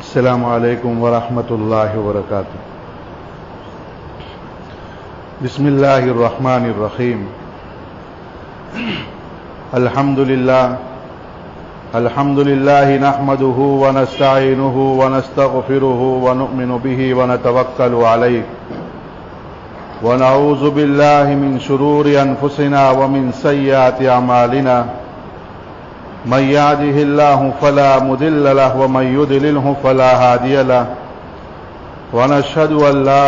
السلام علیکم ورحمۃ اللہ وبرکاتہ۔ بسم اللہ الرحمن الرحیم۔ الحمد للہ نحمده ونستعینه ونستغفره ونؤمن به ونتوکل علیہ ونعوذ باللہ من شرور انفسنا ومن سیئات اعمالنا من يهده الله فلا مضل له ومن يضلل فلا هادي له ونشهد أن لا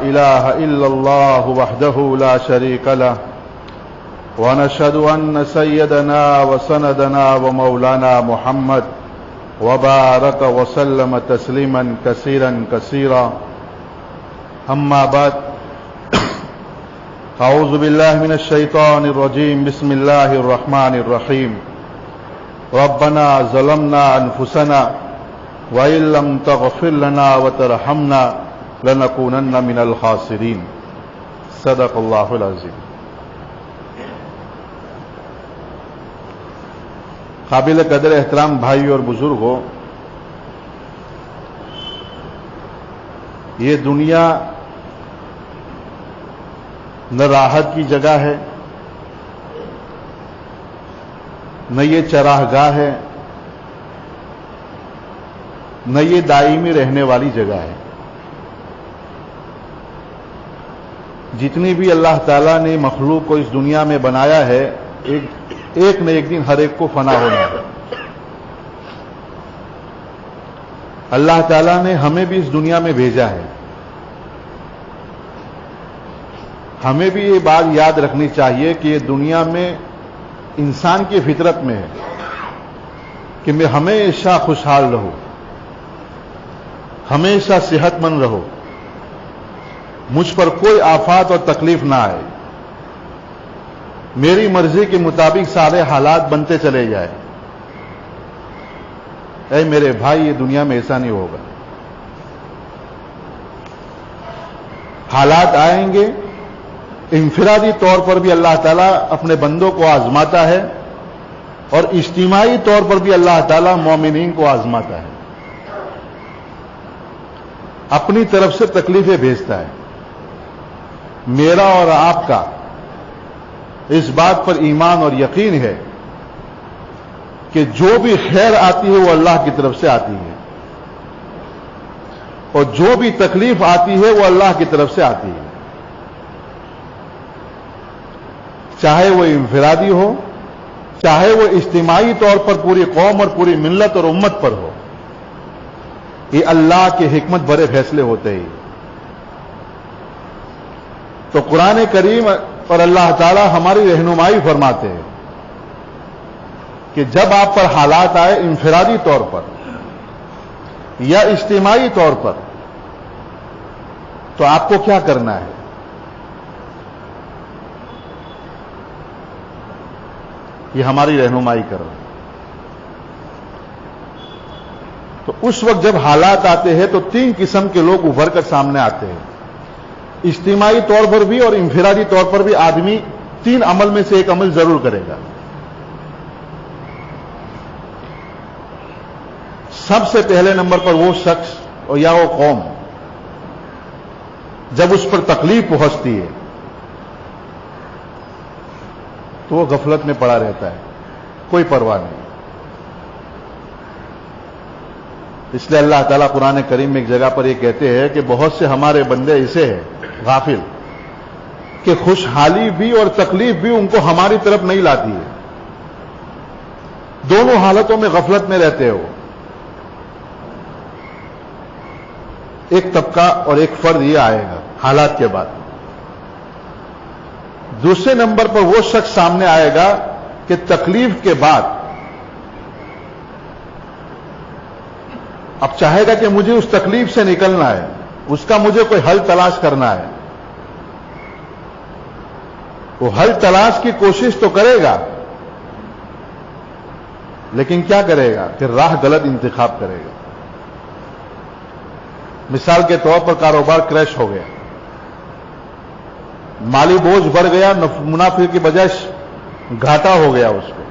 إله إلا الله وحده لا شريك له ونشهد أن سيدنا وسندنا ومولانا محمد وبارك وسلم تسليما كثيرا كثيرا أما بعد أعوذ بالله من الشيطان الرجيم بسم الله الرحمن الرحيم ربنا ظلمنا انفسنا وان لم تغفر لنا وترحمنا لنكونن من الخاسرين صدق اللہ العظیم۔ قابل قدر احترام بھائی اور بزرگوں، یہ دنیا نہ راحت کی جگہ ہے، نہ یہ چراہ گاہ ہے، نہ یہ دائمی رہنے والی جگہ ہے۔ جتنی بھی اللہ تعالیٰ نے مخلوق کو اس دنیا میں بنایا ہے، ایک نہ ایک دن ہر ایک کو فنا ہونا ہے۔ اللہ تعالیٰ نے ہمیں بھی اس دنیا میں بھیجا ہے۔ ہمیں بھی یہ بات یاد رکھنی چاہیے کہ یہ دنیا میں انسان کی فطرت میں ہے کہ میں ہمیشہ خوشحال رہوں، ہمیشہ صحت مند رہو، مجھ پر کوئی آفات اور تکلیف نہ آئے، میری مرضی کے مطابق سارے حالات بنتے چلے جائیں۔ اے میرے بھائی، یہ دنیا میں ایسا نہیں ہوگا۔ حالات آئیں گے، انفرادی طور پر بھی اللہ تعالیٰ اپنے بندوں کو آزماتا ہے اور اجتماعی طور پر بھی اللہ تعالیٰ مومنین کو آزماتا ہے، اپنی طرف سے تکلیفیں بھیجتا ہے۔ میرا اور آپ کا اس بات پر ایمان اور یقین ہے کہ جو بھی خیر آتی ہے وہ اللہ کی طرف سے آتی ہے، اور جو بھی تکلیف آتی ہے وہ اللہ کی طرف سے آتی ہے، چاہے وہ انفرادی ہو، چاہے وہ اجتماعی طور پر پوری قوم اور پوری ملت اور امت پر ہو۔ یہ اللہ کی حکمت بھرے فیصلے ہوتے ہیں۔ تو قرآن کریم اور اللہ تعالی ہماری رہنمائی فرماتے ہیں کہ جب آپ پر حالات آئے انفرادی طور پر یا اجتماعی طور پر، تو آپ کو کیا کرنا ہے؟ یہ ہماری رہنمائی کر رہے ہیں۔ تو اس وقت جب حالات آتے ہیں تو تین قسم کے لوگ ابھر کر سامنے آتے ہیں۔ اجتماعی طور پر بھی اور انفرادی طور پر بھی آدمی تین عمل میں سے ایک عمل ضرور کرے گا۔ سب سے پہلے نمبر پر وہ شخص اور یا وہ قوم جب اس پر تکلیف پہنچتی ہے تو وہ غفلت میں پڑا رہتا ہے، کوئی پرواہ نہیں۔ اس لیے اللہ تعالیٰ قرآن کریم میں ایک جگہ پر یہ کہتے ہیں کہ بہت سے ہمارے بندے ایسے ہیں غافل کہ خوشحالی بھی اور تکلیف بھی ان کو ہماری طرف نہیں لاتی ہے، دونوں حالتوں میں غفلت میں رہتے ہو۔ ایک طبقہ اور ایک فرد یہ آئے گا حالات کے بعد۔ دوسرے نمبر پر وہ شخص سامنے آئے گا کہ تکلیف کے بعد اب چاہے گا کہ مجھے اس تکلیف سے نکلنا ہے، اس کا مجھے کوئی حل تلاش کرنا ہے۔ وہ حل تلاش کی کوشش تو کرے گا، لیکن کیا کرے گا کہ راہ غلط انتخاب کرے گا۔ مثال کے طور پر کاروبار کریش ہو گیا، مالی بوجھ بڑھ گیا، منافع کی بجائے گھاٹا ہو گیا اس کو،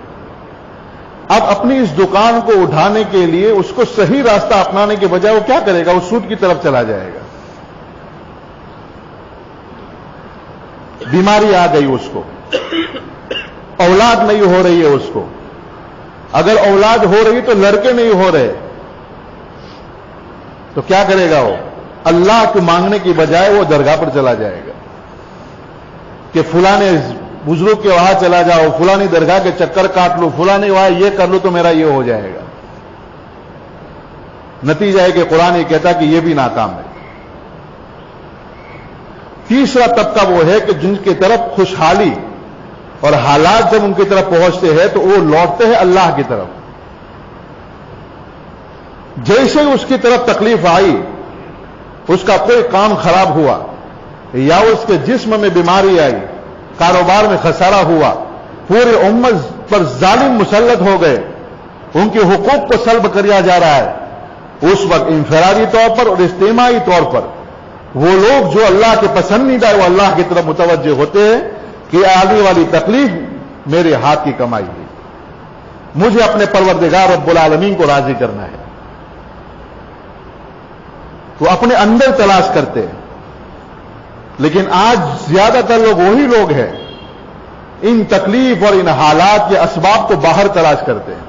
اب اپنی اس دکان کو اٹھانے کے لیے اس کو صحیح راستہ اپنانے کے بجائے وہ کیا کرے گا؟ وہ سود کی طرف چلا جائے گا. بیماری آ گئی اس کو, اولاد نہیں ہو رہی ہے اس کو, اگر اولاد ہو رہی تو لڑکے نہیں ہو رہے, تو کیا کرے گا؟ وہ اللہ کو مانگنے کی بجائے وہ درگاہ پر چلا جائے گا کہ فلانے بزرگ کے وہاں چلا جاؤ, فلانی درگاہ کے چکر کاٹ لو, فلانے وہاں یہ کر لو تو میرا یہ ہو جائے گا. نتیجہ ہے کہ قرآن یہ کہتا کہ یہ بھی ناکام ہے. تیسرا طبقہ وہ ہے کہ جن کی طرف خوشحالی اور حالات جب ان کی طرف پہنچتے ہیں تو وہ لوٹتے ہیں اللہ کی طرف. جیسے اس کی طرف تکلیف آئی, اس کا کوئی کام خراب ہوا یا اس کے جسم میں بیماری آئی, کاروبار میں خسارہ ہوا, پورے امت پر ظالم مسلط ہو گئے, ان کے حقوق کو سلب کیا جا رہا ہے, اس وقت انفرادی طور پر اور اجتماعی طور پر وہ لوگ جو اللہ کے پسندیدہ ہے وہ اللہ کی طرف متوجہ ہوتے ہیں کہ آنے والی تکلیف میرے ہاتھ کی کمائی ہے, مجھے اپنے پروردگار رب العالمین کو راضی کرنا ہے. تو اپنے اندر تلاش کرتے ہیں. لیکن آج زیادہ تر لوگ وہی لوگ ہیں ان تکلیف اور ان حالات کے اسباب کو باہر تلاش کرتے ہیں.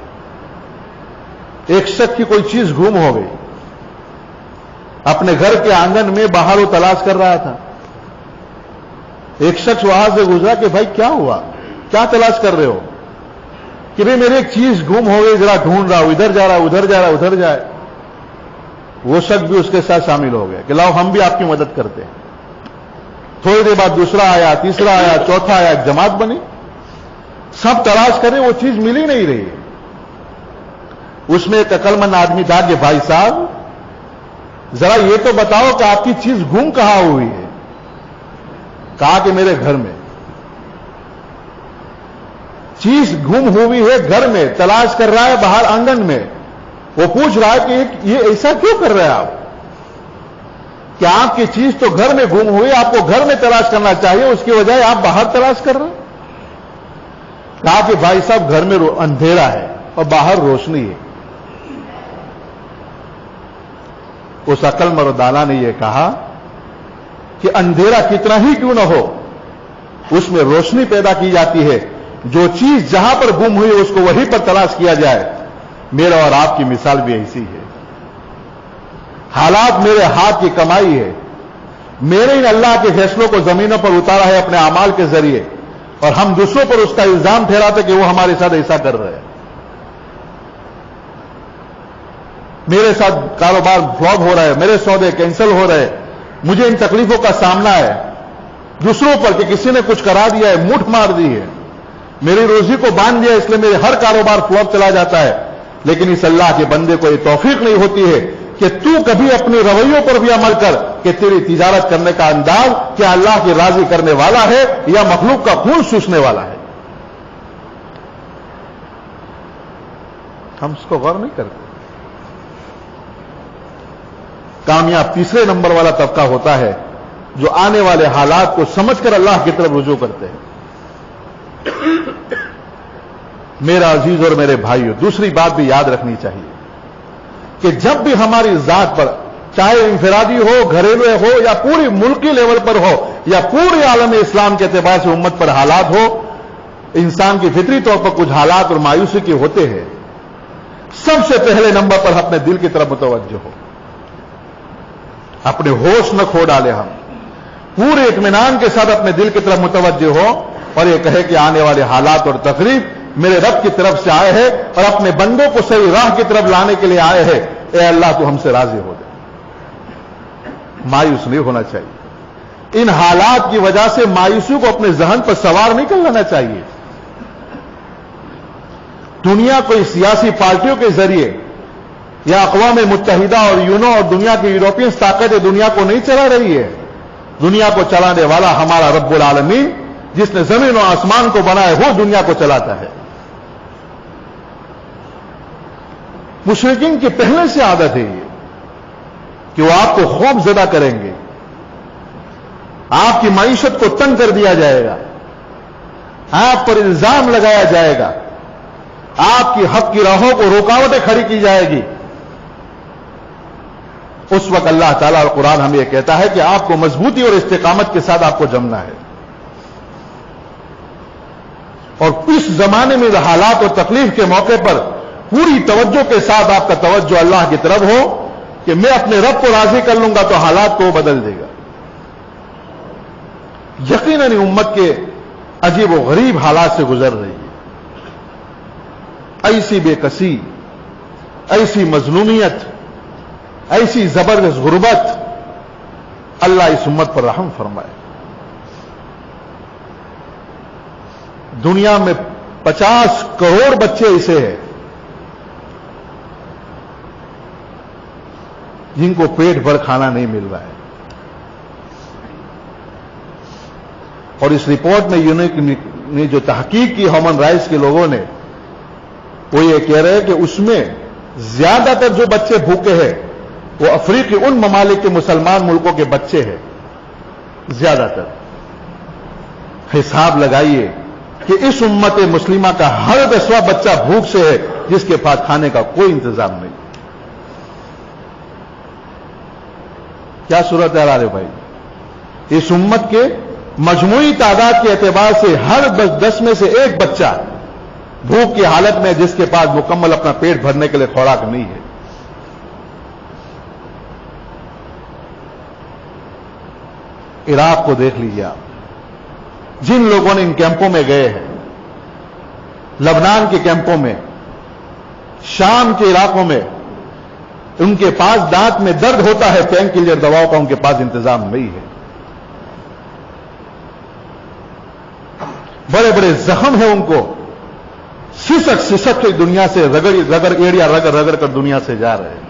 ایک شخص کی کوئی چیز گم ہو گئی, اپنے گھر کے آنگن میں باہر وہ تلاش کر رہا تھا. ایک شخص وہاں سے گزرا کہ بھائی کیا ہوا, کیا تلاش کر رہے ہو؟ کہ بھائی میری ایک چیز گم ہو گئی, ذرا ڈھونڈ رہا ہوں, ادھر جا رہا, ادھر جا رہا, ادھر جائے. وہ شخص بھی اس کے ساتھ شامل ہو گیا کہ لاؤ ہم بھی آپ کی مدد کرتے ہیں. تھوڑی دیر بعد دوسرا آیا, تیسرا آیا, چوتھا آیا, ایک جماعت بنی. سب تلاش کریں, وہ چیز مل ہی نہیں رہی. اس میں ایک عقل مند آدمی تھا کہ بھائی صاحب ذرا یہ تو بتاؤ کہ آپ کی چیز گم کہاں ہوئی ہے؟ کہا کہ میرے گھر میں. چیز گم ہوئی ہے گھر میں, تلاش کر رہا ہے باہر آنگن میں. وہ پوچھ رہا ہے کہ یہ ایسا کیوں کر رہے ہیں آپ؟ کہ آپ کی چیز تو گھر میں گم ہوئی, آپ کو گھر میں تلاش کرنا چاہیے, اس کی بجائے آپ باہر تلاش کر رہے ہیں. کہا کہ بھائی صاحب گھر میں اندھیرا ہے اور باہر روشنی ہے. اس عقل مند اور دانا نے یہ کہا کہ اندھیرا کتنا ہی کیوں نہ ہو, اس میں روشنی پیدا کی جاتی ہے. جو چیز جہاں پر گم ہوئی اس کو وہیں پر تلاش کیا جائے. میرا اور آپ کی مثال بھی ایسی ہے. حالات میرے ہاتھ کی کمائی ہے. میرے ان اللہ کے فیصلوں کو زمینوں پر اتارا ہے اپنے اعمال کے ذریعے, اور ہم دوسروں پر اس کا الزام ٹھہراتے کہ وہ ہمارے ساتھ ایسا کر رہے ہیں. میرے ساتھ کاروبار فلاپ ہو رہا ہے, میرے سودے کینسل ہو رہے, مجھے ان تکلیفوں کا سامنا ہے. دوسروں پر کہ کسی نے کچھ کرا دیا ہے, مٹھ مار دی ہے, میری روزی کو باندھ دیا, اس لیے میرے ہر کاروبار فلاپ چلا جاتا ہے. لیکن اس اللہ کے بندے کو یہ توفیق نہیں ہوتی ہے کہ تو کبھی اپنے رویوں پر بھی عمل کر کہ تیری تجارت کرنے کا انداز کیا اللہ کی راضی کرنے والا ہے یا مخلوق کا خون چوسنے والا ہے. ہم اس کو غور نہیں کرتے. کامیاب تیسرے نمبر والا طبقہ ہوتا ہے جو آنے والے حالات کو سمجھ کر اللہ کی طرف رجوع کرتے ہیں. میرا عزیز اور میرے بھائیو, دوسری بات بھی یاد رکھنی چاہیے کہ جب بھی ہماری ذات پر, چاہے انفرادی ہو, گھریلو ہو, یا پوری ملکی لیول پر ہو, یا پورے عالم اسلام کے اعتبار سے امت پر حالات ہو, انسان کی فطری طور پر کچھ حالات اور مایوسی کے ہوتے ہیں. سب سے پہلے نمبر پر اپنے دل کی طرف متوجہ ہو. اپنے ہوش نہ کھو ڈالے. ہم پورے اطمینان کے ساتھ اپنے دل کی طرف متوجہ ہو اور یہ کہے کہ آنے والے حالات اور تقریب میرے رب کی طرف سے آئے ہیں اور اپنے بندوں کو صحیح راہ کی طرف لانے کے لیے آئے ہیں. اے اللہ تو ہم سے راضی ہو جائے. مایوس نہیں ہونا چاہیے. ان حالات کی وجہ سے مایوسی کو اپنے ذہن پر سوار نہیں کر لینا چاہیے. دنیا کوئی سیاسی پارٹیوں کے ذریعے یا اقوام متحدہ اور یونو اور دنیا کی یورپین طاقتیں دنیا کو نہیں چلا رہی ہے. دنیا کو چلانے والا ہمارا رب العالمین جس نے زمین و آسمان کو بنایا وہ دنیا کو چلاتا ہے. مشرکین کی پہلے سے عادت ہے یہ کہ وہ آپ کو خوف زدہ کریں گے, آپ کی معیشت کو تنگ کر دیا جائے گا, آپ پر الزام لگایا جائے گا, آپ کی حق کی راہوں کو رکاوٹیں کھڑی کی جائے گی، اس وقت اللہ تعالیٰ اور قرآن ہمیں یہ کہتا ہے کہ آپ کو مضبوطی اور استقامت کے ساتھ آپ کو جمنا ہے، اور اس زمانے میں حالات اور تکلیف کے موقع پر پوری توجہ کے ساتھ آپ کا توجہ اللہ کی طرف ہو کہ میں اپنے رب کو راضی کر لوں گا تو حالات کو بدل دے گا۔ یقیناً امت کے عجیب و غریب حالات سے گزر رہی ہے، ایسی بے کسی، ایسی مظلومیت، ایسی زبردست غربت، اللہ اس امت پر رحم فرمائے۔ دنیا میں 50 کروڑ بچے ایسے ہیں جن کو پیٹ بھر کھانا نہیں مل رہا ہے، اور اس رپورٹ میں یونیک نے جو تحقیق کی ہیومن رائٹس کے لوگوں نے، وہ یہ کہہ رہے ہیں کہ اس میں زیادہ تر جو بچے بھوکے ہیں وہ افریقی ان ممالک کے مسلمان ملکوں کے بچے ہیں، زیادہ تر۔ حساب لگائیے کہ اس امت مسلمہ کا ہر 10واں بچہ بھوک سے ہے، جس کے پاس کھانے کا کوئی انتظام نہیں۔ کیا صورت ہے رہے بھائی؟ اس امت کے مجموعی تعداد کے اعتبار سے ہر 10 میں سے ایک بچہ بھوک کی حالت میں، جس کے پاس مکمل اپنا پیٹ بھرنے کے لیے خوراک نہیں ہے۔ عراق کو دیکھ لیجیے آپ، جن لوگوں نے ان کیمپوں میں گئے ہیں، لبنان کے کیمپوں میں، شام کے علاقوں میں، ان کے پاس دانت میں درد ہوتا ہے، پین کلر دواؤں کا ان کے پاس انتظام نہیں ہے، بڑے بڑے زخم ہیں ان کو، سسک کے دنیا سے رگڑ کر دنیا سے جا رہے ہیں۔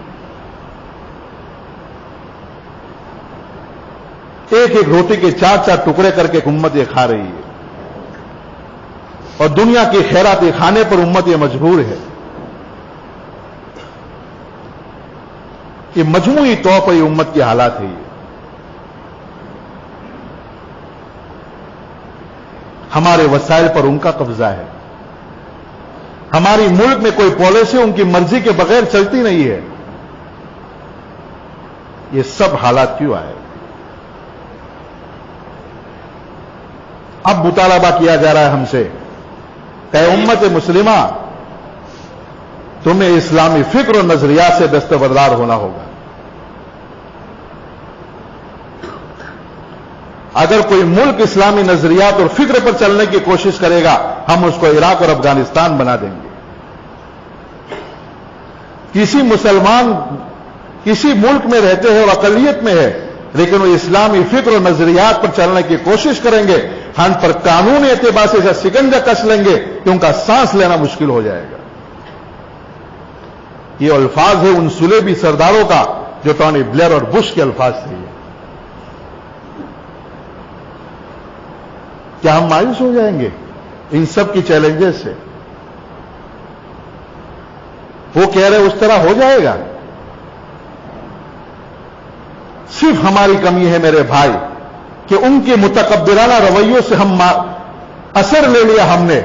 ایک ایک روٹی کے 4 ٹکڑے کر کے امت یہ کھا رہی ہے، اور دنیا کی خیراتی کھانے پر امت یہ مجبور ہے۔ یہ مجموعی طور پر یہ امت کی حالات ہے۔ ہمارے وسائل پر ان کا قبضہ ہے، ہماری ملک میں کوئی پالیسی ان کی مرضی کے بغیر چلتی نہیں ہے۔ یہ سب حالات کیوں آئے؟ اب مطالبہ کیا جا رہا ہے ہم سے کہ امت مسلمہ، تمہیں اسلامی فکر و نظریات سے دستبردار ہونا ہوگا۔ اگر کوئی ملک اسلامی نظریات اور فکر پر چلنے کی کوشش کرے گا، ہم اس کو عراق اور افغانستان بنا دیں گے۔ کسی مسلمان کسی ملک میں رہتے ہیں اور اقلیت میں ہے، لیکن وہ اسلامی فکر و نظریات پر چلنے کی کوشش کریں گے، ہم پر قانونی اعتبار سے شکنجہ کس لیں گے کہ ان کا سانس لینا مشکل ہو جائے گا۔ یہ الفاظ ہے ان صلیبی سرداروں کا جو ٹونی بلیئر اور بش کے الفاظ تھے۔ کیا ہم مایوس ہو جائیں گے ان سب کی چیلنجز سے؟ وہ کہہ رہے اس طرح ہو جائے گا؟ صرف ہماری کمی ہے میرے بھائی کہ ان کے متکبرانہ رویوں سے ہم اثر لے لیا ہم نے،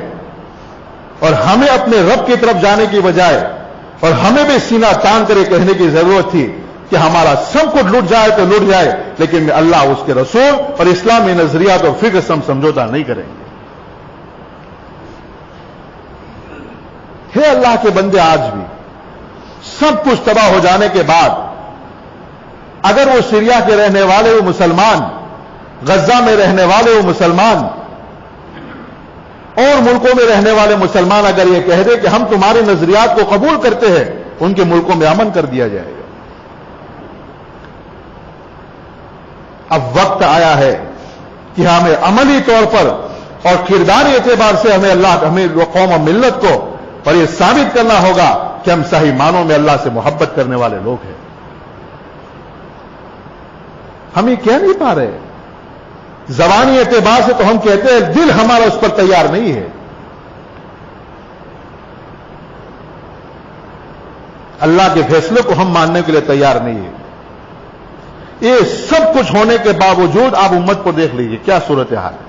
اور ہمیں اپنے رب کی طرف جانے کی بجائے، اور ہمیں بھی سینہ تان کر کہنے کی ضرورت تھی کہ ہمارا سب کچھ لٹ جائے تو لٹ جائے، لیکن اللہ اس کے رسول اور اسلامی نظریات اور فکر سے ہم سمجھوتا نہیں کریں گے۔ ہے اللہ کے بندے، آج بھی سب کچھ تباہ ہو جانے کے بعد اگر وہ سیریا کے رہنے والے وہ مسلمان، غزہ میں رہنے والے وہ مسلمان، اور ملکوں میں رہنے والے مسلمان اگر یہ کہہ دے کہ ہم تمہارے نظریات کو قبول کرتے ہیں، ان کے ملکوں میں امن کر دیا جائے گا۔ اب وقت آیا ہے کہ ہمیں عملی طور پر اور کرداری اعتبار سے ہمیں قوم اور ملت کو اور یہ ثابت کرنا ہوگا کہ ہم صحیح معنوں میں اللہ سے محبت کرنے والے لوگ ہیں۔ ہم یہ کہہ نہیں پا رہے، زبانی اعتبار سے تو ہم کہتے ہیں، دل ہمارا اس پر تیار نہیں ہے۔ اللہ کے فیصلے کو ہم ماننے کے لیے تیار نہیں ہے۔ یہ سب کچھ ہونے کے باوجود آپ امت کو دیکھ لیجیے کیا صورتحال ہے۔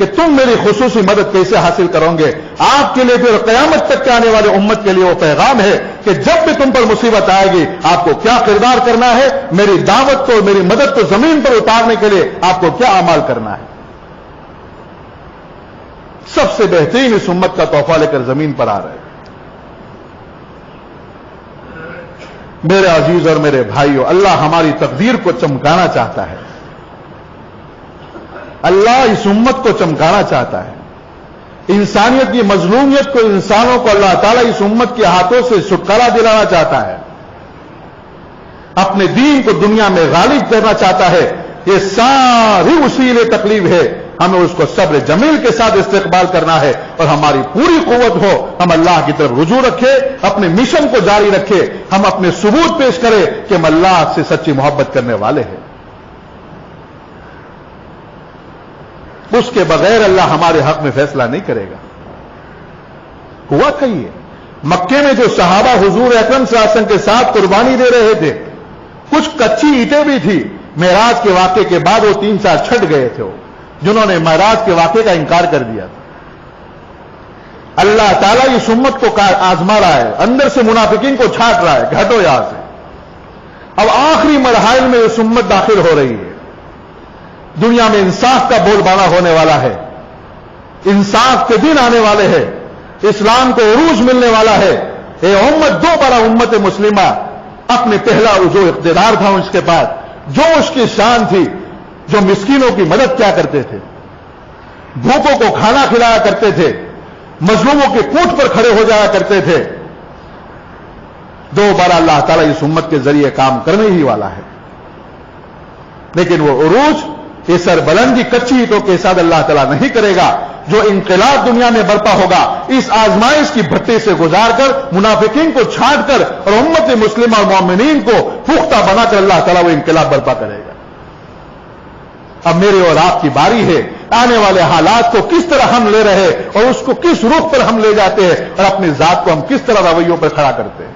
کہ تم میری خصوصی مدد کیسے حاصل کرو گے. آپ کے لیے پھر قیامت تک کے آنے والے امت کے لیے وہ پیغام ہے کہ جب بھی تم پر مصیبت آئے گی آپ کو کیا کردار کرنا ہے, میری دعوت کو, میری مدد کو زمین پر اتارنے کے لیے آپ کو کیا اعمال کرنا ہے. سب سے بہترین اس امت کا تحفہ لے کر زمین پر آ رہے ہیں. میرے عزیز اور میرے بھائیوں, اللہ ہماری تقدیر کو چمکانا چاہتا ہے. اللہ اس امت کو چمکانا چاہتا ہے. انسانیت کی مظلومیت کو, انسانوں کو اللہ تعالیٰ اس امت کے ہاتھوں سے چھٹکارا دلانا چاہتا ہے. اپنے دین کو دنیا میں غالب کرنا چاہتا ہے. یہ ساری وسیلے تکلیف ہے, ہمیں اس کو صبر جمیل کے ساتھ استقبال کرنا ہے اور ہماری پوری قوت ہو. ہم اللہ کی طرف رجوع رکھے, اپنے مشن کو جاری رکھے, ہم اپنے ثبوت پیش کریں کہ ہم اللہ سے سچی محبت کرنے والے ہیں. اس کے بغیر اللہ ہمارے حق میں فیصلہ نہیں کرے گا. ہوا تھا یہ مکے میں جو صحابہ حضور اکرم صلی اللہ علیہ وسلم کے ساتھ قربانی دے رہے تھے, کچھ کچی اینٹیں بھی تھی. معراج کے واقعے کے بعد وہ 3-4 چھٹ گئے تھے, جنہوں نے معراج کے واقعے کا انکار کر دیا تھا. اللہ تعالیٰ اس امت کو آزما رہا ہے, اندر سے منافقین کو چھانٹ رہا ہے, ہٹو یہاں سے. اب آخری مراحل میں اس امت داخل ہو رہی ہے. دنیا میں انصاف کا بول بالا ہونے والا ہے, انصاف کے دن آنے والے ہیں, اسلام کو عروج ملنے والا ہے. یہ امت دوبارہ امت مسلمہ اپنے پہلا جو اقتدار تھا اس کے بعد, جو اس کی شان تھی, جو مسکینوں کی مدد کیا کرتے تھے, بھوکوں کو کھانا کھلایا کرتے تھے, مظلوموں کے کوٹ پر کھڑے ہو جایا کرتے تھے, دوبارہ اللہ تعالیٰ اس امت کے ذریعے کام کرنے ہی والا ہے. لیکن وہ عروج, یہ سربلندی کچی اینٹوں کے ساتھ اللہ تعالیٰ نہیں کرے گا. جو انقلاب دنیا میں برپا ہوگا اس آزمائش کی بھٹی سے گزار کر, منافقین کو چھانٹ کر اور امت مسلمہ اور مومنین کو پختہ بنا کر اللہ تعالیٰ وہ انقلاب برپا کرے گا. اب میرے اور آپ کی باری ہے, آنے والے حالات کو کس طرح ہم لے رہے اور اس کو کس رخ پر ہم لے جاتے ہیں اور اپنی ذات کو ہم کس طرح رویوں پر کھڑا کرتے ہیں.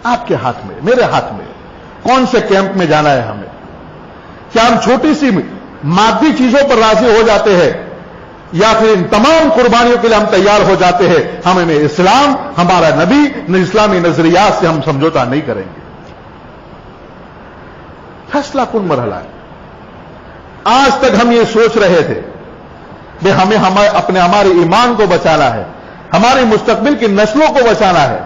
آپ کے ہاتھ میں, میرے ہاتھ میں, کون سے کیمپ میں جانا ہے ہمیں. کیا ہم چھوٹی سی مادی چیزوں پر راضی ہو جاتے ہیں یا پھر ان تمام قربانیوں کے لیے ہم تیار ہو جاتے ہیں. ہمیں اسلام, ہمارا نبی, اسلامی نظریات سے ہم سمجھوتا نہیں کریں گے. فیصلہ کن مرحلہ ہے. آج تک ہم یہ سوچ رہے تھے کہ ہمیں ہمارے ایمان کو بچانا ہے, ہمارے مستقبل کی نسلوں کو بچانا ہے.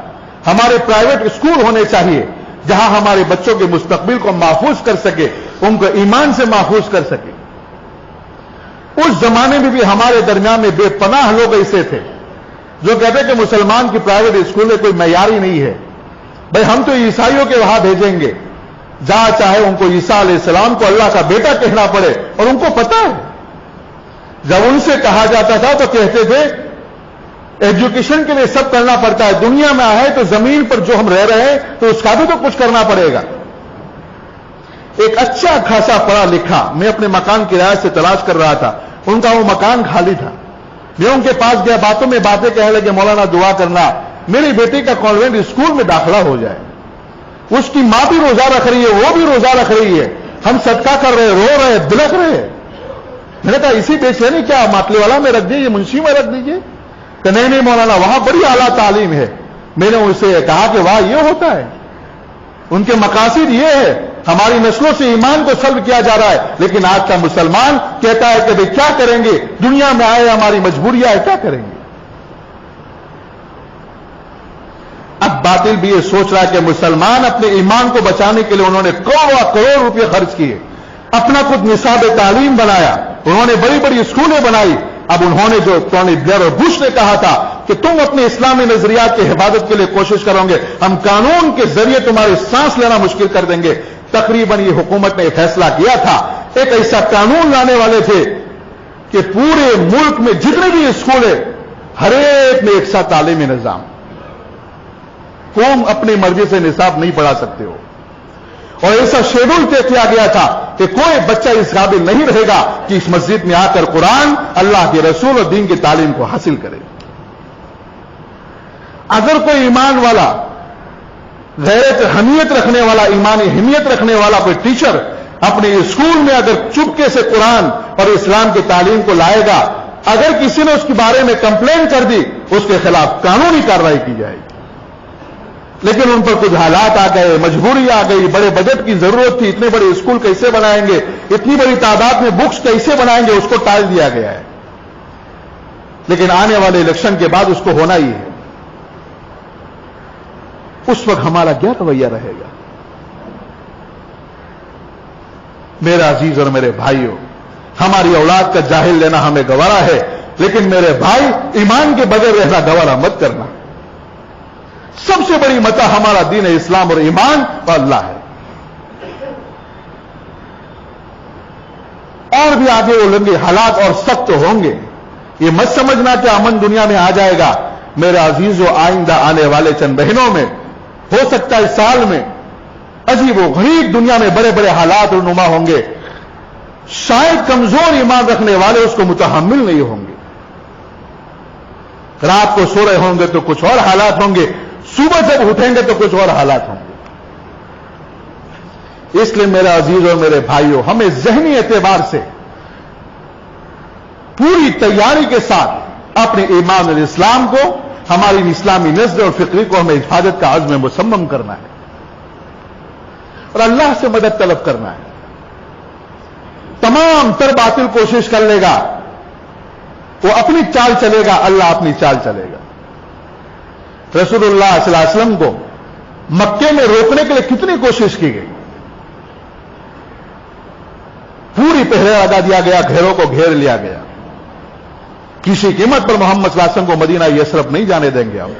ہمارے پرائیویٹ اسکول ہونے چاہیے جہاں ہمارے بچوں کے مستقبل کو محفوظ کر سکے, ان کو ایمان سے محفوظ کر سکے. اس زمانے میں بھی ہمارے درمیان میں بے پناہ لوگ ایسے تھے جو کہتے کہ مسلمان کی پرائیویٹ اسکولیں کوئی معیاری نہیں ہے, بھائی ہم تو عیسائیوں کے وہاں بھیجیں گے, جہاں چاہے ان کو عیسیٰ علیہ السلام کو اللہ کا بیٹا کہنا پڑے. اور ان کو پتا ہے, جب ان سے کہا جاتا تھا تو کہتے تھے ایجوکیشن کے لیے سب کرنا پڑتا ہے, دنیا میں آئے تو زمین پر جو ہم رہ رہے ہیں تو اس کا بھی تو کچھ کرنا پڑے گا. ایک اچھا خاصا پڑھا لکھا, میں اپنے مکان کرایہ سے تلاش کر رہا تھا, ان کا وہ مکان خالی تھا. میں ان کے پاس گیا, باتوں میں باتیں کہنے لگے, مولانا دعا کرنا میری بیٹی کا کانوینٹ اسکول میں داخلہ ہو جائے. اس کی ماں بھی روزہ رکھ رہی ہے, وہ بھی روزہ رکھ رہی ہے, ہم صدقہ کر رہے, رو رہے, بلک رہے. میں نے کہا اسی بے نہیں, کیا ماتلے والا میں رکھ دیجیے, منشی میں رکھ دیجیے. کہ نہیں مولانا وہاں بڑی اعلیٰ تعلیم ہے. میں نے ان سے کہا کہ واہ یہ ہوتا ہے, ان کے مقاصد یہ ہے, ہماری نسلوں سے ایمان کو سلب کیا جا رہا ہے. لیکن آج کا مسلمان کہتا ہے کہ بھئی کیا کریں گے, دنیا میں آئے ہماری مجبوریاں ہے, کیا کریں گے. اب باطل بھی یہ سوچ رہا ہے کہ مسلمان اپنے ایمان کو بچانے کے لیے انہوں نے کروڑ روپے خرچ کیے, اپنا خود نصاب تعلیم بنایا, انہوں نے بڑی بڑی اسکولیں بنائی. اب انہوں نے جو ٹونی بلیئر اور بش نے کہا تھا کہ تم اپنے اسلامی نظریات کی حفاظت کے لیے کوشش کرو گے, ہم قانون کے ذریعے تمہاری سانس لینا مشکل کر دیں گے. تقریباً یہ حکومت نے فیصلہ کیا تھا, ایک ایسا قانون لانے والے تھے کہ پورے ملک میں جتنے بھی اسکول ہیں ہر ایک میں ایک ساتھ تعلیمی نظام, تم اپنی مرضی سے نصاب نہیں پڑھا سکتے ہو. اور ایسا شیڈول طے کیا گیا تھا کہ کوئی بچہ اس قابل نہیں رہے گا کہ اس مسجد میں آ کر قرآن, اللہ کے رسول اور دین کی تعلیم کو حاصل کرے. اگر کوئی ایمان والا, غیرت حمیت رکھنے والا, ایمانی حمیت رکھنے والا کوئی ٹیچر اپنے اسکول میں اگر چپکے سے قرآن اور اسلام کی تعلیم کو لائے گا، اگر کسی نے اس کے بارے میں کمپلین کر دی اس کے خلاف قانونی کارروائی کی جائے گی۔ لیکن ان پر کچھ حالات آ گئے، مجبوری آ گئی، بڑے بجٹ کی ضرورت تھی، اتنے بڑے اسکول کیسے بنائیں گے، اتنی بڑی تعداد میں بکس کیسے بنائیں گے، اس کو ٹال دیا گیا ہے۔ لیکن آنے والے الیکشن کے بعد اس کو ہونا ہی ہے۔ اس وقت ہمارا کیا رویہ رہے گا؟ میرا عزیز اور میرے بھائیوں، ہماری اولاد کا جاہل لینا ہمیں گوارا ہے، لیکن میرے بھائی ایمان کے بغیر رہنا گوارا مت کرنا۔ سب سے بڑی متاع ہمارا دین اسلام اور ایمان اور اللہ ہے۔ اور بھی آگے بولیں گے، حالات اور سخت ہوں گے، یہ مت سمجھنا کہ امن دنیا میں آ جائے گا۔ میرے عزیزوں، آئندہ آنے والے چند مہینوں میں، ہو سکتا ہے اس سال میں، عجیب و غریب دنیا میں بڑے بڑے حالات رونما ہوں گے۔ شاید کمزور ایمان رکھنے والے اس کو متحمل نہیں ہوں گے۔ رات کو سو رہے ہوں گے تو کچھ اور حالات ہوں گے، صبح جب اٹھیں گے تو کچھ اور حالات ہوں گے۔ اس لیے میرا عزیز اور میرے بھائیوں، ہمیں ذہنی اعتبار سے پوری تیاری کے ساتھ اپنے ایمان اور اسلام کو، ہماری اسلامی نظر اور فکری کو ہمیں حفاظت کا عزم مصمم کرنا ہے اور اللہ سے مدد طلب کرنا ہے۔ تمام تر باطل کوشش کر لے گا، وہ اپنی چال چلے گا، اللہ اپنی چال چلے گا۔ رسول اللہ صلی اللہ علیہ وسلم کو مکے میں روکنے کے لیے کتنی کوشش کی گئی، پوری پہرے لگا دیا گیا، گھروں کو گھیر لیا گیا، کسی قیمت پر محمد صلی اللہ علیہ وسلم کو مدینہ یثرب نہیں جانے دیں گے ہم۔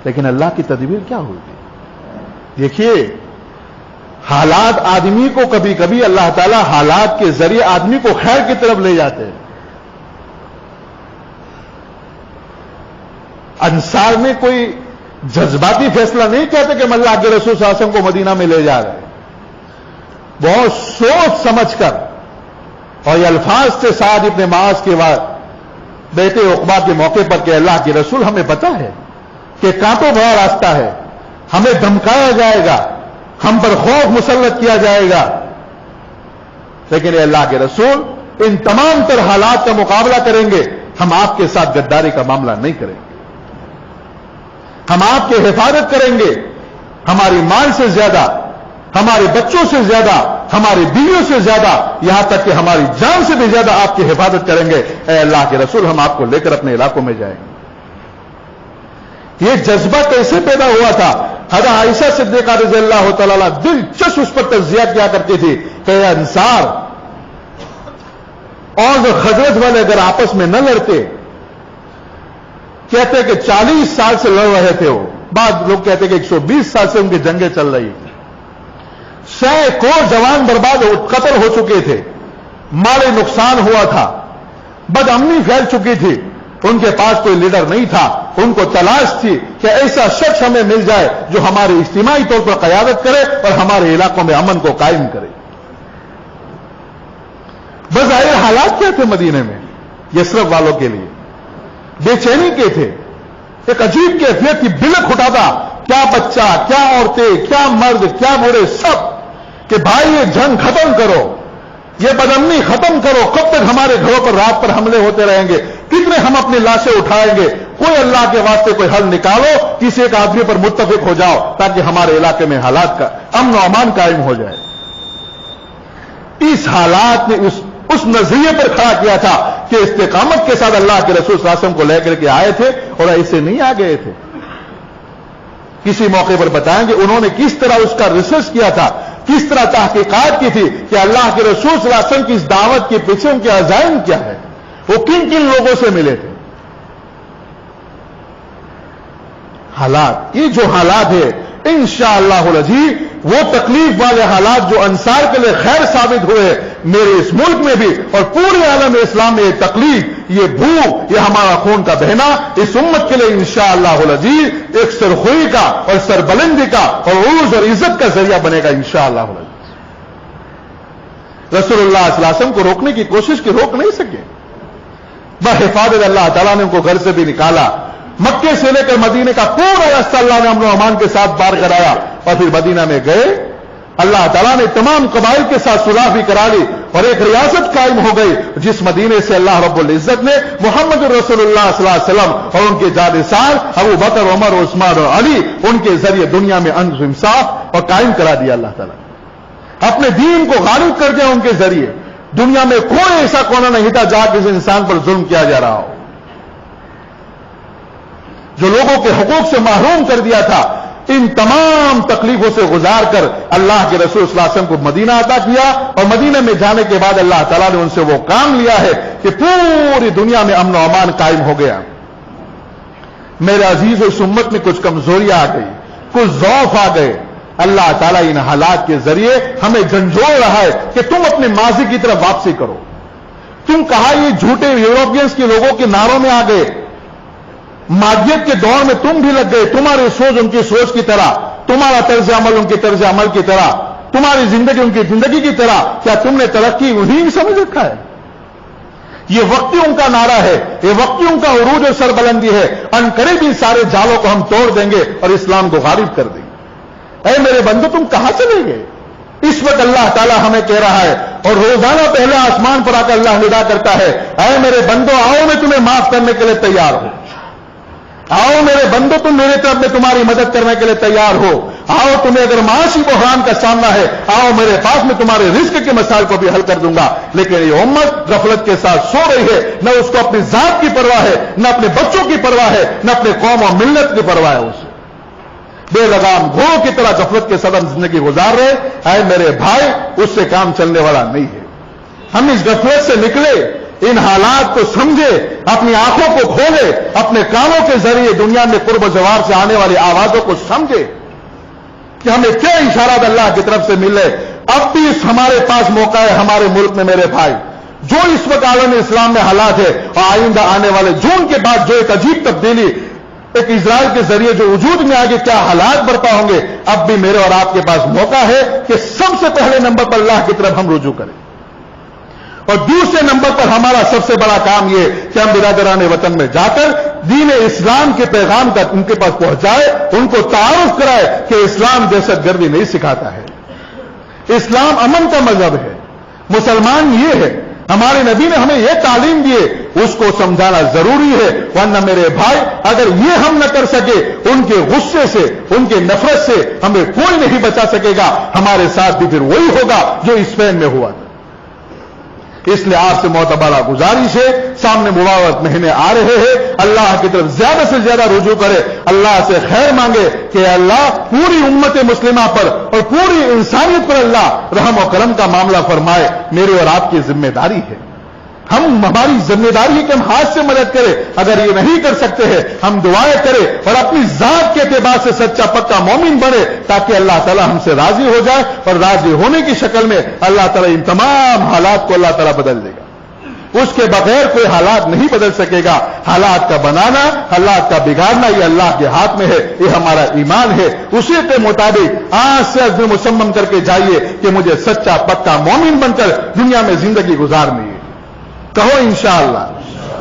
لیکن اللہ کی تدبیر کیا ہوگی؟ دیکھیے، حالات آدمی کو کبھی کبھی اللہ تعالیٰ حالات کے ذریعے آدمی کو خیر کی طرف لے جاتے ہیں۔ انصار میں کوئی جذباتی فیصلہ نہیں کہتے کہ ہم اللہ کے رسول صلی اللہ علیہ وسلم کو مدینہ میں لے جا رہے ہیں، بہت سوچ سمجھ کر، اور یہ الفاظ سے سعد ابن معاذ کے بعد بیٹے عقبہ کے موقع پر کہ اللہ کے رسول ہمیں پتا ہے کہ کانٹوں بھرا راستہ ہے، ہمیں دھمکایا جائے گا، ہم پر خوف مسلط کیا جائے گا، لیکن اے اللہ کے رسول ان تمام تر حالات کا مقابلہ کریں گے، ہم آپ کے ساتھ غداری کا معاملہ نہیں کریں گے، ہم آپ کی حفاظت کریں گے، ہماری مال سے زیادہ، ہمارے بچوں سے زیادہ، ہماری بیویوں سے زیادہ، یہاں تک کہ ہماری جان سے بھی زیادہ آپ کی حفاظت کریں گے، اے اللہ کے رسول ہم آپ کو لے کر اپنے علاقوں میں جائیں گے۔ یہ جذبہ کیسے پیدا ہوا تھا؟ حضرت عائشہ صدیقہ رضی اللہ تعالیٰ دلچسپ اس پر تجزیہ کیا کرتی تھی کہ اے انصار اور جو خزرج والے اگر آپس میں نہ لڑتے، کہتے کہ 40 سال سے لڑ رہے تھے، وہ بعض لوگ کہتے کہ 120 سال سے ان کی جنگیں چل رہی تھی، سینکڑوں جوان برباد قتل ہو چکے تھے، مالی نقصان ہوا تھا، بد امنی پھیل چکی تھی، ان کے پاس کوئی لیڈر نہیں تھا، ان کو تلاش تھی کہ ایسا شخص ہمیں مل جائے جو ہماری اجتماعی طور پر قیادت کرے اور ہمارے علاقوں میں امن کو قائم کرے۔ بظاہر حالات کیا تھے مدینے میں یثرب والوں کے لیے؟ بے چینی کے تھے، ایک عجیب کیفیت کی بلک اٹھاتا، کیا بچہ، کیا عورتیں، کیا مرد، کیا بوڑھے، سب کہ بھائی یہ جنگ ختم کرو، یہ بدامنی ختم کرو، کب تک ہمارے گھروں پر رات پر حملے ہوتے رہیں گے، کتنے ہم اپنی لاشیں اٹھائیں گے، کوئی اللہ کے واسطے کوئی حل نکالو، کسی ایک آدمی پر متفق ہو جاؤ تاکہ ہمارے علاقے میں حالات کا امن و امان قائم ہو جائے۔ اس حالات نے اس نظریے پر کھڑا کیا تھا کہ استقامت کے ساتھ اللہ کے رسول صلی اللہ علیہ وسلم کو لے کر کے آئے تھے اور ایسے نہیں آ گئے تھے۔ کسی موقع پر بتائیں گے انہوں نے کس طرح اس کا ریسرچ کیا تھا، کس طرح تحقیقات کی تھی کہ اللہ کے رسول صلی اللہ علیہ وسلم کی اس دعوت کے پیچھے ان کے عزائم کیا ہے، وہ کن کن لوگوں سے ملے تھے۔ حالات، یہ جو حالات ہے انشاءاللہ العزیز وہ تکلیف والے حالات جو انصار کے لیے خیر ثابت ہوئے، میرے اس ملک میں بھی اور پورے عالم اسلام میں یہ تکلیف، یہ بھوک، یہ ہمارا خون کا بہنا اس امت کے لیے انشاءاللہ العزیز ایک سرخوئی کا اور سربلندی کا اور عروج اور عزت کا ذریعہ بنے گا انشاءاللہ العزیز۔ رسول اللہ صلی اللہ علیہ وسلم کو روکنے کی کوشش کی، روک نہیں سکے، بحفاظت اللہ تعالیٰ نے ان کو گھر سے بھی نکالا، مکے سے لے کر مدینے کا پورا راستہ اللہ نے امن و امان کے ساتھ پار کرایا، اور پھر مدینہ میں گئے اللہ تعالیٰ نے تمام قبائل کے ساتھ صلح بھی کرا لی اور ایک ریاست قائم ہو گئی، جس مدینے سے اللہ رب العزت نے محمد رسول اللہ صلی اللہ علیہ وسلم اور ان کے جانثار ابو بکر، عمر، عثمان اور علی، ان کے ذریعے دنیا میں امن و انصاف اور قائم کرا دیا۔ اللہ تعالیٰ اپنے دین کو غالب کر دیا ان کے ذریعے۔ دنیا میں کوئی ایسا کونا نہیں تھا جہاں کسی انسان پر ظلم کیا جا رہا ہو، جو لوگوں کے حقوق سے محروم کر دیا تھا۔ ان تمام تکلیفوں سے گزار کر اللہ کے رسول صلی اللہ علیہ وسلم کو مدینہ عطا کیا، اور مدینہ میں جانے کے بعد اللہ تعالیٰ نے ان سے وہ کام لیا ہے کہ پوری دنیا میں امن و امان قائم ہو گیا۔ میرے عزیز، اس امت میں کچھ کمزوریاں آ گئی، کچھ ضعف آ گئے۔ اللہ تعالیٰ ان حالات کے ذریعے ہمیں جھنجھوڑ رہا ہے کہ تم اپنے ماضی کی طرف واپسی کرو۔ تم کہا یہ جھوٹے یورپینز کے لوگوں کے نعروں میں آ گئے، مادیت کے دور میں تم بھی لگ گئے، تمہاری سوچ ان کی سوچ کی طرح، تمہارا طرز عمل ان کے طرز عمل کی طرح، تمہاری زندگی ان کی زندگی کی طرح۔ کیا تم نے ترقی وہیں سمجھ رکھا ہے؟ یہ وقتی ان کا نعرہ ہے، یہ وقتی ان کا عروج اور سربلندی ہے۔ ان قریب ان سارے جالوں کو ہم توڑ دیں گے اور اسلام کو غالب کر دیں گے۔ اے میرے بندو، تم کہاں چلے گئے؟ اس وقت اللہ تعالیٰ ہمیں کہہ رہا ہے، اور روزانہ پہلے آسمان پر آ کر اللہ ندا کرتا ہے، اے میرے بندو آؤ، میں تمہیں معاف کرنے کے لیے تیار ہوں۔ آؤ میرے بندو، تم میرے طرف میں تمہاری مدد کرنے کے لیے تیار ہو۔ آؤ، تمہیں اگر معاشی بحران کا سامنا ہے، آؤ میرے پاس، میں تمہارے رزق کے مسائل کو بھی حل کر دوں گا۔ لیکن یہ امت غفلت کے ساتھ سو رہی ہے، نہ اس کو اپنی ذات کی پرواہ ہے، نہ اپنے بچوں کی پرواہ ہے، نہ اپنے قوم اور ملت کی پرواہ ہے۔ اسے بے لگام گھوڑوں کی طرح غفلت کے صدم زندگی گزار رہے۔ اے میرے بھائی، اس سے کام چلنے والا نہیں ہے۔ ہم اس غفلت سے نکلے، ان حالات کو سمجھے، اپنی آنکھوں کو کھولے، اپنے کانوں کے ذریعے دنیا میں قرب و جوار سے آنے والی آوازوں کو سمجھے کہ ہمیں کیا اشارات اللہ کی طرف سے ملے۔ اب بھی ہمارے پاس موقع ہے ہمارے ملک میں میرے بھائی، جو اس وقت عالم اسلام میں حالات ہے اور آئندہ آنے والے جون کے بعد جو ایک عجیب تبدیلی ایک اسرائیل کے ذریعے جو وجود میں آگے کیا حالات برپا ہوں گے، اب بھی میرے اور آپ کے پاس موقع ہے کہ سب سے پہلے نمبر پر اللہ کی طرف ہم رجوع کریں، اور دوسرے نمبر پر ہمارا سب سے بڑا کام یہ کہ ہم برادران وطن میں جا کر دین اسلام کے پیغام کا ان کے پاس پہنچائے، ان کو تعارف کرائے کہ اسلام دہشت گردی نہیں سکھاتا ہے، اسلام امن کا مذہب ہے، مسلمان یہ ہے۔ ہمارے نبی نے ہمیں یہ تعلیم دی ہے، اس کو سمجھانا ضروری ہے، ورنہ میرے بھائی اگر یہ ہم نہ کر سکے، ان کے غصے سے، ان کے نفرت سے ہمیں کوئی نہیں بچا سکے گا۔ ہمارے ساتھ بھی پھر وہی ہوگا جو اسپین میں ہوا تھا۔ اس لیے آپ سے معتبرہ گزارش ہے، سامنے مبارک مہینے آ رہے ہیں، اللہ کی طرف زیادہ سے زیادہ رجوع کرے، اللہ سے خیر مانگے کہ اللہ پوری امت مسلمہ پر اور پوری انسانیت پر اللہ رحم و کرم کا معاملہ فرمائے۔ میری اور آپ کی ذمہ داری ہے، ہماری ذمہ داری ہے کہ ہم ہاتھ سے مدد کریں۔ اگر یہ نہیں کر سکتے ہیں، ہم دعائیں کریں اور اپنی ذات کے اعتبار سے سچا پکا مومن بنے، تاکہ اللہ تعالیٰ ہم سے راضی ہو جائے، اور راضی ہونے کی شکل میں اللہ تعالیٰ ان تمام حالات کو اللہ تعالیٰ بدل دے گا۔ اس کے بغیر کوئی حالات نہیں بدل سکے گا۔ حالات کا بنانا، حالات کا بگاڑنا یہ اللہ کے ہاتھ میں ہے، یہ ہمارا ایمان ہے۔ اسی کے مطابق آج سے عزم مصمم کر کے جائیے کہ مجھے سچا پکا مومن بن کر دنیا میں زندگی گزارنی ہے، کہو انشاءاللہ۔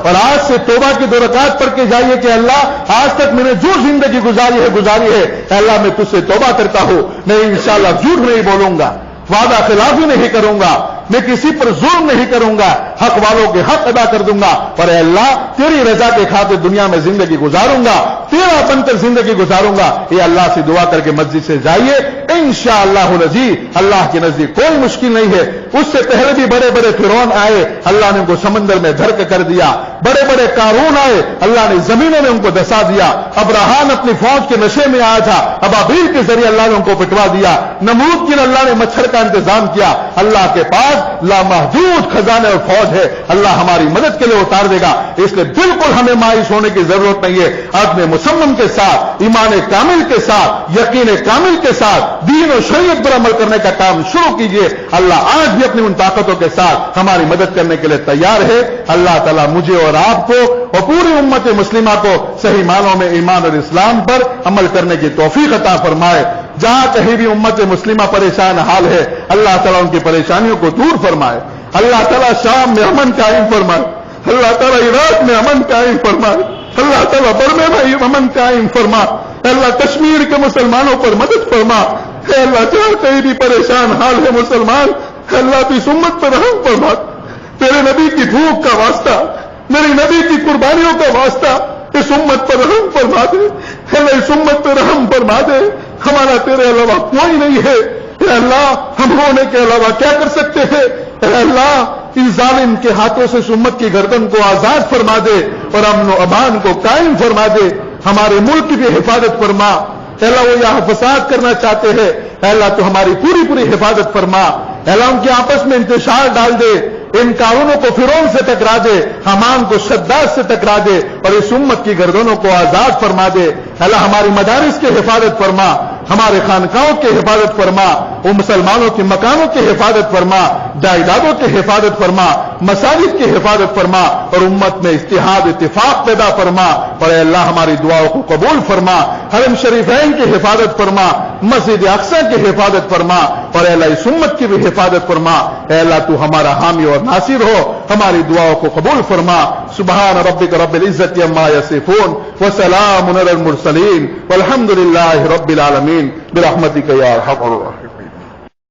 اور آج سے توبہ کی 2 رکعت پڑھ کے جائیے کہ اللہ آج تک میں نے جو زندگی گزاری ہے اے اللہ میں تجھ سے توبہ کرتا ہوں، میں انشاءاللہ جھوٹ نہیں بولوں گا، وعدہ خلافی نہیں کروں گا، میں کسی پر ظلم نہیں کروں گا، حق والوں کے حق ادا کر دوں گا، اور اے اللہ تیری رضا کے خاطر دنیا میں زندگی گزاروں گا، تیرا بن کر زندگی گزاروں گا۔ یہ اللہ سے دعا کر کے مسجد سے جائیے، انشاءاللہ العزیز اللہ کے نزدیک کوئی مشکل نہیں ہے۔ اس سے پہلے بھی بڑے بڑے فرعون آئے، اللہ نے ان کو سمندر میں غرق کر دیا۔ بڑے بڑے قارون آئے، اللہ نے زمینوں میں ان کو دسا دیا۔ ابراہیم اپنی فوج کے نشے میں آیا تھا، ابابیل کے ذریعے اللہ نے ان کو پٹوا دیا۔ نمرود کے لیے اللہ نے مچھر کا انتظام کیا۔ اللہ کے پاس لامحدود خزانے اور فوج ہے، اللہ ہماری مدد کے لیے اتار دے گا۔ اس لیے بالکل ہمیں مایوس ہونے کی ضرورت نہیں ہے۔ عزم مصمم کے ساتھ، ایمان کامل کے ساتھ، یقین کامل کے ساتھ دین و شریعت پر عمل کرنے کا کام شروع کیجئے۔ اللہ آج بھی اپنی ان طاقتوں کے ساتھ ہماری مدد کرنے کے لیے تیار ہے۔ اللہ تعالیٰ مجھے اور آپ کو اور پوری امت مسلمہ کو صحیح معنوں میں ایمان اور اسلام پر عمل کرنے کی توفیق عطا فرمائے۔ جہاں کہیں بھی امت مسلمہ پریشان حال ہے، اللہ تعالیٰ ان کی پریشانیوں کو دور فرمائے۔ اللہ تعالیٰ شام میں امن قائم فرمائے، اللہ تعالیٰ عراق میں امن قائم فرمائے، اللہ تعالیٰ برما میں امن قائم فرما، اللہ کشمیر کے مسلمانوں پر مدد فرما، اے اللہ جہاں کہیں بھی پریشان حال ہے مسلمان، اے اللہ تو اس امت پر رحم فرما، تیرے نبی کی بھوک کا واسطہ، میری نبی کی قربانیوں کا واسطہ اس امت پر رحم فرما دے، اے اللہ اس امت پر رحم فرما دے، ہمارا تیرے علاوہ کوئی نہیں ہے، اے اللہ ہم ہونے کے علاوہ کیا کر سکتے ہیں، اے اللہ ان ظالم کے ہاتھوں سے اس امت کی گردن کو آزاد فرما دے اور امن و امان کو قائم فرما دے، ہمارے ملک کی بھی حفاظت فرما، اے اللہ وہ یہاں فساد کرنا چاہتے ہیں، اے اللہ تو ہماری پوری حفاظت فرما، اے اللہ ان کے آپس میں انتشار ڈال دے، ان قانونوں کو فرعون سے ٹکرا دے، حامان کو شداد سے ٹکرا دے اور اس امت کی گردنوں کو آزاد فرما دے، اے اللہ ہماری مدارس کی حفاظت فرما، ہمارے خانقاہوں کی حفاظت فرما، وہ مسلمانوں کے مکانوں کی حفاظت فرما، جائیدادوں کی حفاظت فرما، مساجد کی حفاظت فرما اور امت میں اتحاد اتفاق پیدا فرما، اور اے اللہ ہماری دعاؤں کو قبول فرما، حرم شریفین کی حفاظت فرما، مسجد اقصی کی حفاظت فرما، اور اے اللہ اس امت کی بھی حفاظت فرما، اے اللہ تو ہمارا حامی اور ناصر ہو، ہماری دعاؤں کو قبول فرما، سبحان ربک رب العزت عما یصفون وسلام علی المرسلین والحمد للہ رب العالمین برحمتک یا ارحم الراحمین۔